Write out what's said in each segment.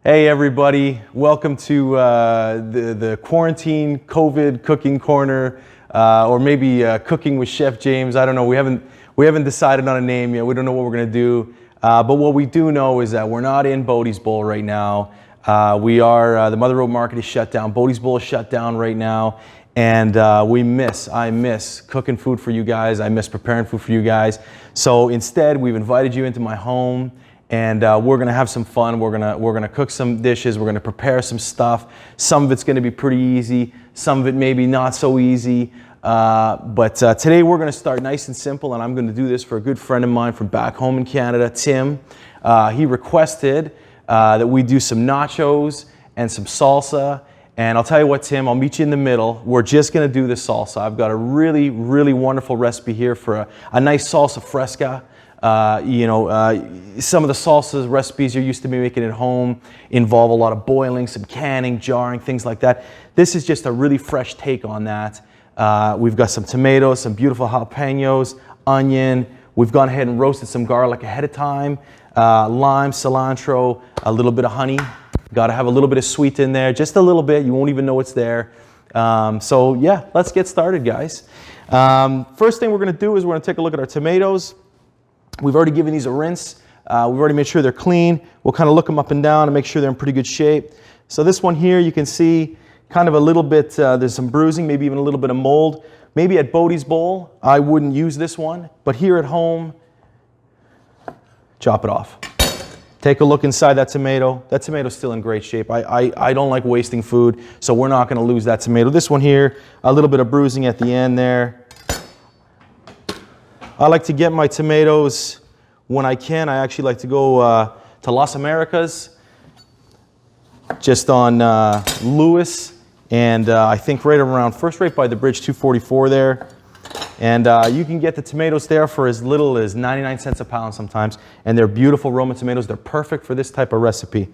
Hey everybody, welcome to the quarantine COVID cooking corner, or maybe cooking with Chef James. I don't know. We haven't decided on a name yet. We don't know what we're gonna do. But what we do know is that we're not in Bodie's Bowl right now. We are the Mother Road Market is shut down. Bodie's Bowl is shut down right now, and I miss cooking food for you guys. I miss preparing food for you guys. So instead, we've invited you into my home. And we're gonna have some fun. We're gonna cook some dishes. We're gonna prepare some stuff. Some of it's gonna be pretty easy. Some of it maybe not so easy. But today we're gonna start nice and simple, and I'm gonna do this for a good friend of mine from back home in Canada, Tim. He requested that we do some nachos and some salsa. And I'll tell you what, Tim, I'll meet you in the middle. We're just gonna do the salsa. I've got a really, really wonderful recipe here for a nice salsa fresca. Some of the salsa recipes you're used to making at home involve a lot of boiling, some canning, jarring, things like that. This is just a really fresh take on that. We've got some tomatoes, some beautiful jalapenos, onion. We've gone ahead and roasted some garlic ahead of time, lime, cilantro, a little bit of honey. Got to have a little bit of sweet in there, just a little bit. You won't even know it's there. So yeah, let's get started, guys. First thing we're going to do is we're going to take a look at our tomatoes. We've already given these a rinse. We've already made sure they're clean. We'll kind of look them up and down and make sure they're in pretty good shape. So this one here, you can see kind of a little bit, there's some bruising, maybe even a little bit of mold. Maybe at Bodie's Bowl, I wouldn't use this one, but here at home, chop it off. Take a look inside that tomato. That tomato's still in great shape. I don't like wasting food, so we're not gonna lose that tomato. This one here, a little bit of bruising at the end there. I like to get my tomatoes when I can. I actually like to go to Las Americas, just on Lewis, and I think right around first right by the bridge, 244 there. And you can get the tomatoes there for as little as 99 cents a pound sometimes, and they're beautiful Roma tomatoes. They're perfect for this type of recipe.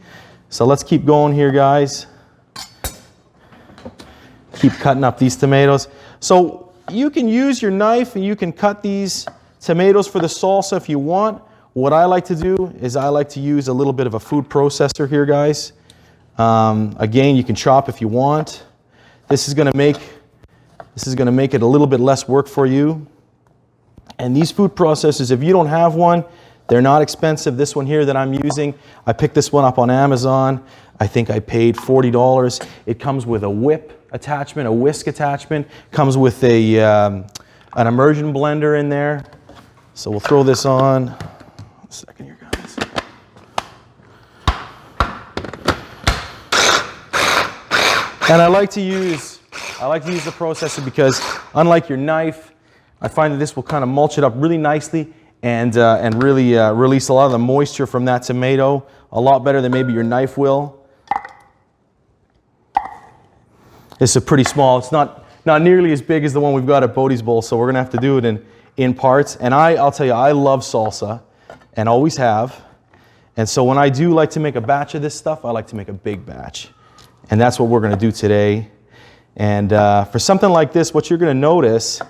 So let's keep going here, guys. Keep cutting up these tomatoes. So you can use your knife and you can cut these tomatoes for the salsa if you want. What I like to do is I like to use a little bit of a food processor here, guys. Again, you can chop if you want. This is gonna make it a little bit less work for you. And these food processors, if you don't have one, they're not expensive. This one here that I'm using, I picked this one up on Amazon. I think I paid $40. It comes with a whip attachment, a whisk attachment, comes with an immersion blender in there. So we'll throw this on. A second here, guys. And I like to use the processor because unlike your knife, I find that this will kind of mulch it up really nicely and really release a lot of the moisture from that tomato a lot better than maybe your knife will. This is pretty small. It's not nearly as big as the one we've got at Bodie's Bowl, so we're gonna have to do it in parts. And I'll tell you, I love salsa, and always have. And so when I do like to make a batch of this stuff, I like to make a big batch. And that's what we're gonna do today. And for something like this, what you're gonna notice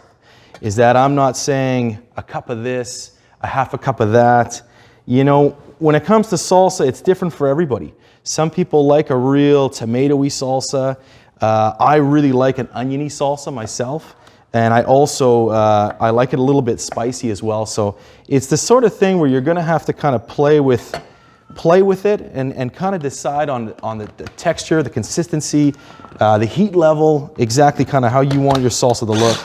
is that I'm not saying a cup of this, a half a cup of that. You know, when it comes to salsa, it's different for everybody. Some people like a real tomatoey salsa. I really like an oniony salsa myself, and I also I like it a little bit spicy as well. So it's the sort of thing where you're going to have to kind of play with it and kind of decide on the texture, the consistency, the heat level, exactly kind of how you want your salsa to look.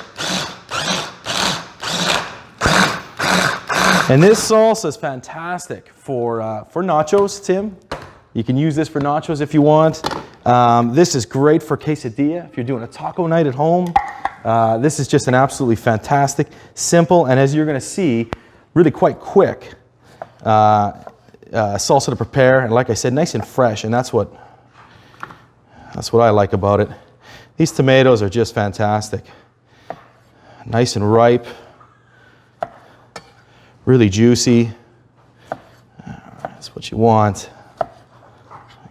And this salsa is fantastic for nachos, Tim. You can use this for nachos if you want. This is great for quesadilla if you're doing a taco night at home. This is just an absolutely fantastic, simple, and as you're going to see, really quite quick salsa to prepare. And like I said, nice and fresh, and that's what I like about it. These tomatoes are just fantastic. Nice and ripe, really juicy. That's what you want.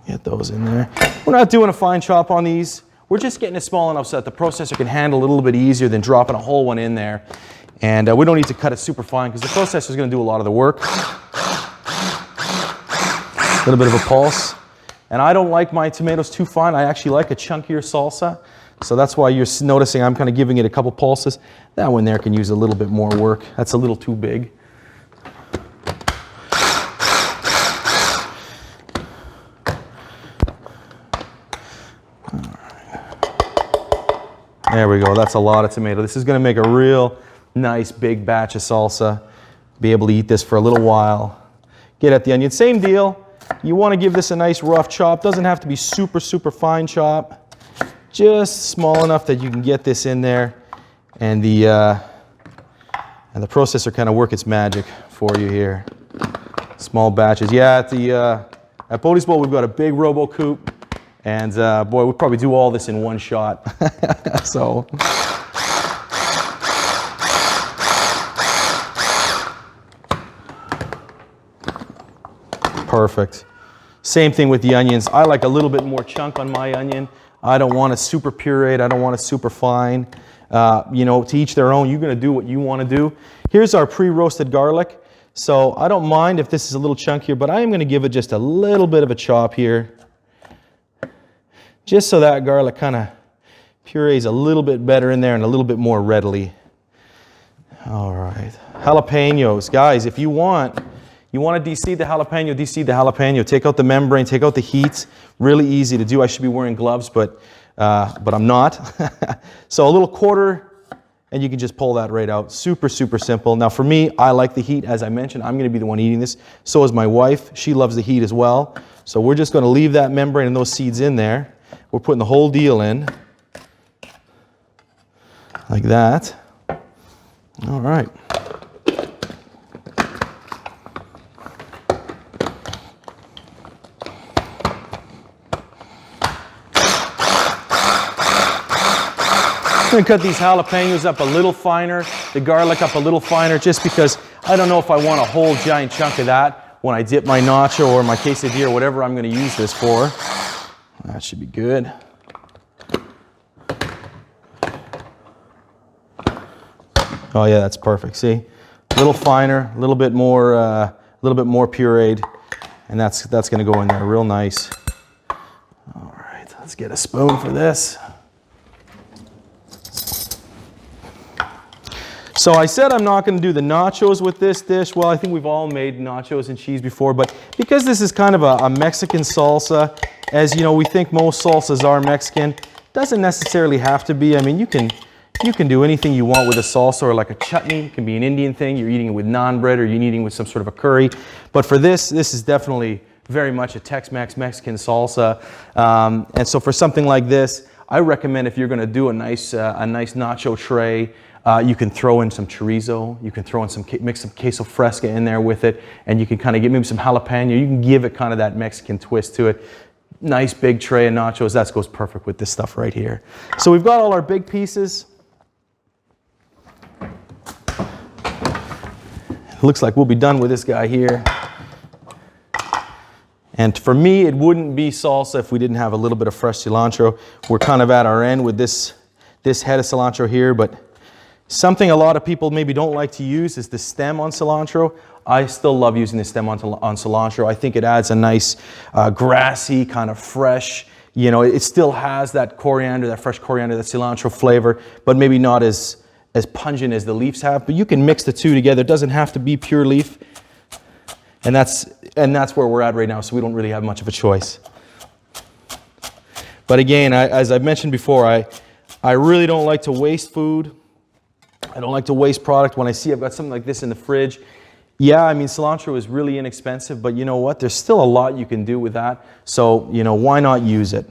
Get those in there. We're not doing a fine chop on these. We're just getting it small enough so that the processor can handle it a little bit easier than dropping a whole one in there. And we don't need to cut it super fine because the processor is going to do a lot of the work. A little bit of a pulse. And I don't like my tomatoes too fine. I actually like a chunkier salsa. So that's why you're noticing I'm kind of giving it a couple pulses. That one there can use a little bit more work. That's a little too big. There we go, that's a lot of tomato. This is gonna make a real nice big batch of salsa. Be able to eat this for a little while. Get at the onion, same deal. You wanna give this a nice rough chop. Doesn't have to be super, super fine chop. Just small enough that you can get this in there and the processor kind of work its magic for you here. Small batches. Yeah, at Bodie's Bowl we've got a big Robo Coupe. And boy, we'll probably do all this in one shot. So. Perfect. Same thing with the onions. I like a little bit more chunk on my onion. I don't want it super pureed. I don't want it super fine. You know, to each their own. You're going to do what you want to do. Here's our pre-roasted garlic. So I don't mind if this is a little chunkier, but I am going to give it just a little bit of a chop here. Just so that garlic kind of purees a little bit better in there and a little bit more readily. All right. Jalapenos. Guys, if you want to de-seed the jalapeno, de-seed the jalapeno. Take out the membrane, take out the heat. Really easy to do. I should be wearing gloves, but I'm not. So a little quarter, and you can just pull that right out. Super, super simple. Now for me, I like the heat. As I mentioned, I'm going to be the one eating this. So is my wife. She loves the heat as well. So we're just going to leave that membrane and those seeds in there. We're putting the whole deal in, like that. All right. I'm going to cut these jalapenos up a little finer, the garlic up a little finer, just because I don't know if I want a whole giant chunk of that when I dip my nacho or my quesadilla or whatever I'm going to use this for. That should be good. Oh yeah, that's perfect. See, a little finer, a little bit more pureed, and that's going to go in there real nice. All right, let's get a spoon for this. So I said I'm not going to do the nachos with this dish. Well, I think we've all made nachos and cheese before, but because this is kind of a Mexican salsa, as you know, we think most salsas are Mexican. Doesn't necessarily have to be. I mean, you can do anything you want with a salsa, or like a chutney. It can be an Indian thing. You're eating it with naan bread, or you're eating it with some sort of a curry. But for this is definitely very much a Tex-Mex Mexican salsa. And so for something like this, I recommend if you're going to do a nice nacho tray, you can throw in some chorizo. You can throw in mix some queso fresca in there with it, and you can kind of get maybe some jalapeno. You can give it kind of that Mexican twist to it. Nice big tray of nachos. That goes perfect with this stuff right here. So we've got all our big pieces. Looks like we'll be done with this guy here. And for me, it wouldn't be salsa if we didn't have a little bit of fresh cilantro. We're kind of at our end with this head of cilantro here, but something a lot of people maybe don't like to use is the stem on cilantro. I still love using the stem on cilantro. I think it adds a nice grassy, kind of fresh, you know, it still has that coriander, that fresh coriander, that cilantro flavor, but maybe not as pungent as the leaves have. But you can mix the two together. It doesn't have to be pure leaf. And that's where we're at right now, so we don't really have much of a choice. But again, as I've mentioned before, I really don't like to waste food. I don't like to waste product. When I see I've got something like this in the fridge, yeah, I mean, cilantro is really inexpensive, but you know what? There's still a lot you can do with that. So, you know, why not use it?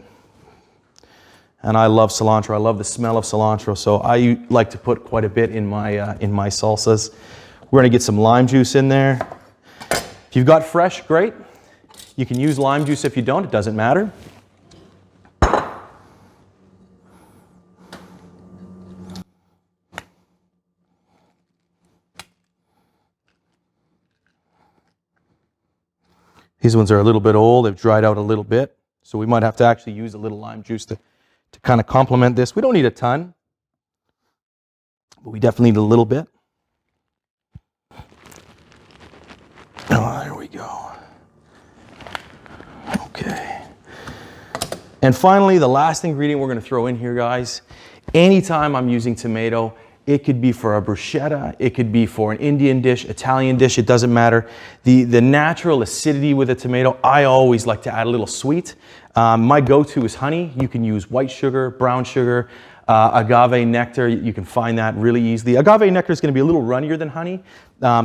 And I love cilantro. I love the smell of cilantro, so I like to put quite a bit in my salsas. We're going to get some lime juice in there. If you've got fresh, great. You can use lime juice. If you don't, it doesn't matter. These ones are a little bit old. They've dried out a little bit. So we might have to actually use a little lime juice to kind of complement this. We don't need a ton, but we definitely need a little bit. Oh, there we go. Okay. And finally, the last ingredient we're gonna throw in here, guys, anytime I'm using tomato, it could be for a bruschetta, it could be for an Indian dish, Italian dish, it doesn't matter. The natural acidity with a tomato, I always like to add a little sweet. My go-to is honey. You can use white sugar, brown sugar, agave nectar. You can find that really easily. Agave nectar is going to be a little runnier than honey.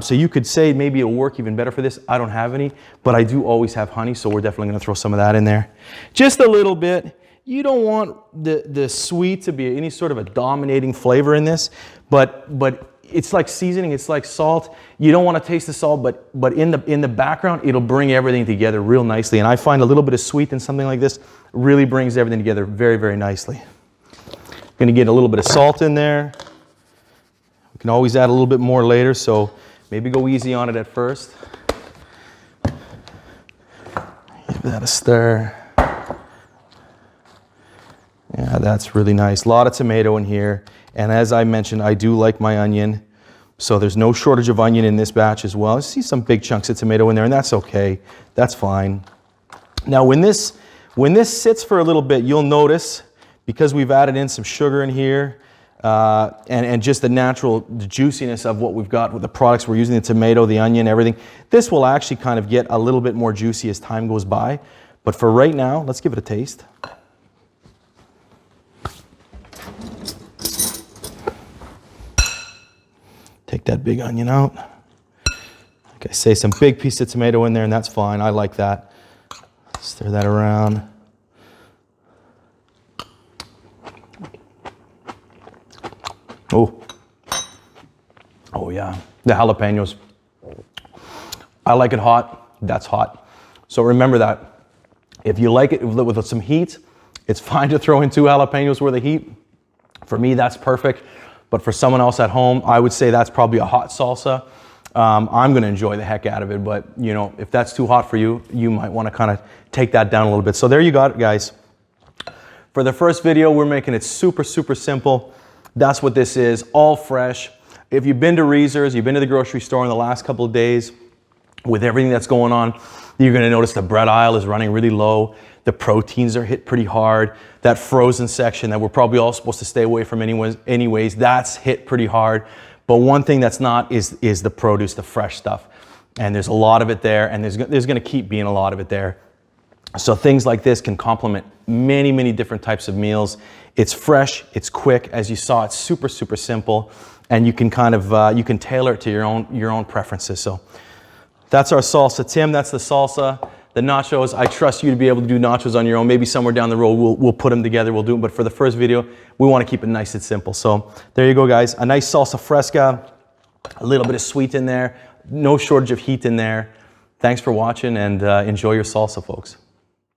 So you could say maybe it'll work even better for this. I don't have any, but I do always have honey, so we're definitely going to throw some of that in there. Just a little bit. You don't want the sweet to be any sort of a dominating flavor in this, but it's like seasoning, it's like salt. You don't want to taste the salt, but in the background, it'll bring everything together real nicely. And I find a little bit of sweet in something like this really brings everything together very, very nicely. Gonna get a little bit of salt in there. We can always add a little bit more later, so maybe go easy on it at first. Give that a stir. Yeah, that's really nice. A lot of tomato in here. And as I mentioned, I do like my onion. So there's no shortage of onion in this batch as well. I see some big chunks of tomato in there, and that's okay. That's fine. Now, when this sits for a little bit, you'll notice, because we've added in some sugar in here, and just the natural juiciness of what we've got with the products we're using, the tomato, the onion, everything, this will actually kind of get a little bit more juicy as time goes by. But for right now, let's give it a taste. Take that big onion out. Like I say, some big piece of tomato in there, and that's fine. I like that. Stir that around. Oh yeah, the jalapenos. I like it hot, that's hot. So remember that. If you like it with some heat, it's fine to throw in 2 jalapenos worth of heat. For me, that's perfect. But for someone else at home, I would say that's probably a hot salsa. I'm gonna enjoy the heck out of it, but you know, if that's too hot for you, you might wanna kind of take that down a little bit. So there you got it, guys. For the first video, we're making it super, super simple. That's what this is, all fresh. If you've been to Reezer's, you've been to the grocery store in the last couple of days, with everything that's going on, you're gonna notice the bread aisle is running really low. The proteins are hit pretty hard. That frozen section that we're probably all supposed to stay away from anyways, that's hit pretty hard. But one thing that's not is the produce, the fresh stuff. And there's a lot of it there, and there's gonna keep being a lot of it there. So things like this can complement many, many different types of meals. It's fresh, it's quick. As you saw, it's super, super simple. And you can kind of, you can tailor it to your own preferences. So that's our salsa. Tim, that's the salsa. The nachos, I trust you to be able to do nachos on your own. Maybe somewhere down the road, we'll put them together, we'll do them. But for the first video, we want to keep it nice and simple. So there you go, guys. A nice salsa fresca, a little bit of sweet in there, no shortage of heat in there. Thanks for watching, and enjoy your salsa, folks.